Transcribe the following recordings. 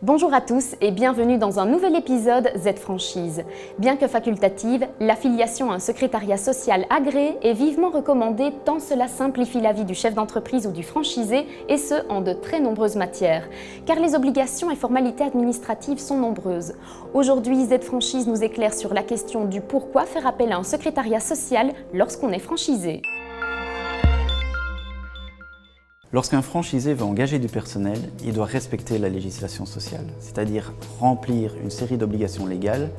Bonjour à tous et bienvenue dans un nouvel épisode Z-Franchise. Bien que facultative, l'affiliation à un secrétariat social agréé est vivement recommandée tant cela simplifie la vie du chef d'entreprise ou du franchisé et ce, en de très nombreuses matières. Car les obligations et formalités administratives sont nombreuses. Aujourd'hui, Z-Franchise nous éclaire sur la question du pourquoi faire appel à un secrétariat social lorsqu'on est franchisé. Lorsqu'un franchisé veut engager du personnel, il doit respecter la législation sociale, c'est-à-dire remplir une série d'obligations légales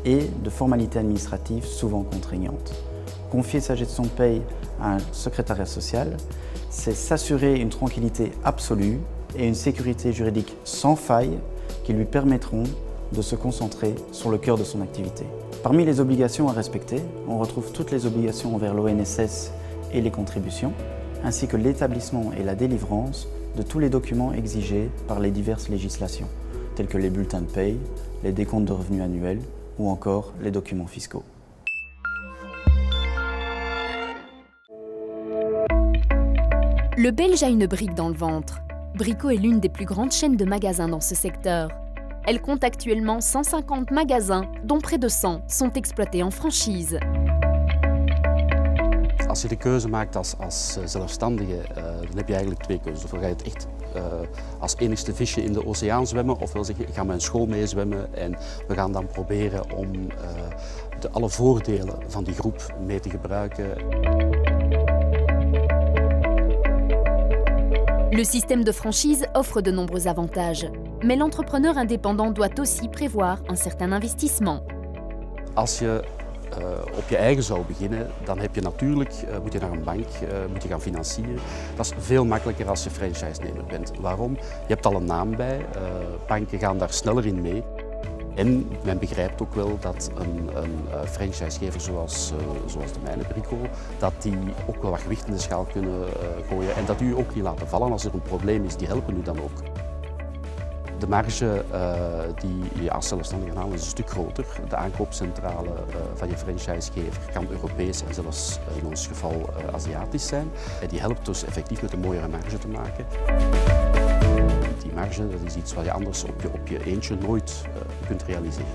et de formalités administratives souvent contraignantes. Confier sa gestion de paye à un secrétariat social, c'est s'assurer une tranquillité absolue et une sécurité juridique sans faille qui lui permettront de se concentrer sur le cœur de son activité. Parmi les obligations à respecter, on retrouve toutes les obligations envers l'ONSS et les contributions, ainsi que l'établissement et la délivrance de tous les documents exigés par les diverses législations, tels que les bulletins de paye, les décomptes de revenus annuels ou encore les documents fiscaux. Le Belge a une brique dans le ventre. Brico est l'une des plus grandes chaînes de magasins dans ce secteur. Elle compte actuellement 150 magasins, dont près de 100 sont exploités en franchise. Als je de keuze maakt als zelfstandige, dan heb je eigenlijk twee keuzes. Ofwel ga je het echt als enigste visje in de oceaan zwemmen, ofwel zeg je ik ga met een school mee zwemmen en we gaan dan proberen om alle voordelen van die groep mee te gebruiken. Le système de franchise offre de nombreux avantages, mais l'entrepreneur indépendant doit aussi prévoir un certain investissement. Als je op je eigen zou beginnen, dan heb je natuurlijk, moet je naar een bank, moet je gaan financieren. Dat is veel makkelijker als je franchise-nemer bent. Waarom? Je hebt al een naam bij, banken gaan daar sneller in mee. En men begrijpt ook wel dat een franchisegever zoals de mijne, Brico, dat die ook wel wat gewicht in de schaal kunnen gooien en dat u ook niet laten vallen als er een probleem is, die helpen u dan ook. De marge die je als zelfstandige haalt is een stuk groter. De aankoopcentrale van je franchisegever kan Europees en zelfs in ons geval Aziatisch zijn. En die helpt dus effectief met een mooiere marge te maken. Die marge dat is iets wat je anders op je eentje nooit kunt realiseren.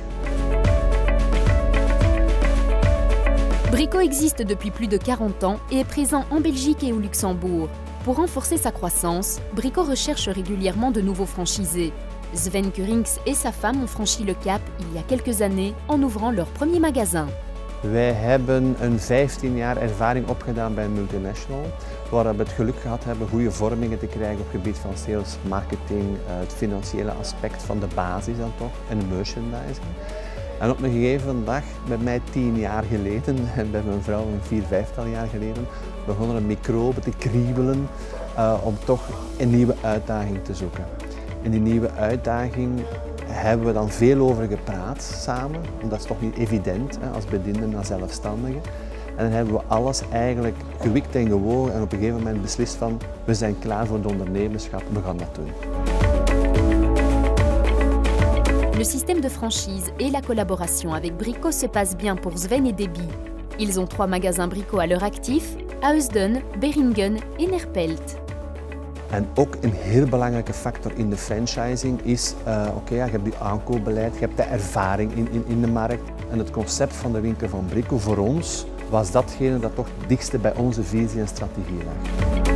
Brico existe depuis plus de 40 ans et est présent en Belgique et au Luxembourg. Pour renforcer sa croissance, Brico recherche régulièrement de nouveaux franchisés. Sven Curings et sa femme ont franchi le cap il y a quelques années en ouvrant leur premier magasin. Wij hebben een 15 jaar ervaring opgedaan bij een multinational, waar we het geluk gehad hebben goede vormingen te krijgen op het gebied van sales, marketing, het financiële aspect van de basis dan toch en de merchandising. En op een gegeven dag, bij mij 10 jaar geleden en bij mijn vrouw een 4-5 jaar geleden, begonnen een microbe te kriebelen om toch een nieuwe uitdaging te zoeken. En die nieuwe uitdaging hebben we dan veel over gepraat samen, want dat is toch niet evident als bediende als zelfstandige. En dan hebben we alles eigenlijk gewikt en gewogen en op een gegeven moment beslist van we zijn klaar voor het ondernemerschap, we gaan dat doen. Le système de franchise et la collaboration avec Brico se passe bien pour Sven et Debbie. Ils ont 3 magasins Brico à leur actif, à Heusden, Beringen et Nerpelt. En ook een heel belangrijke factor in de franchising is, je hebt je aankoopbeleid, je hebt de ervaring in de markt. En het concept van de winkel van Brico voor ons was datgene dat toch het dichtste bij onze visie en strategie lag.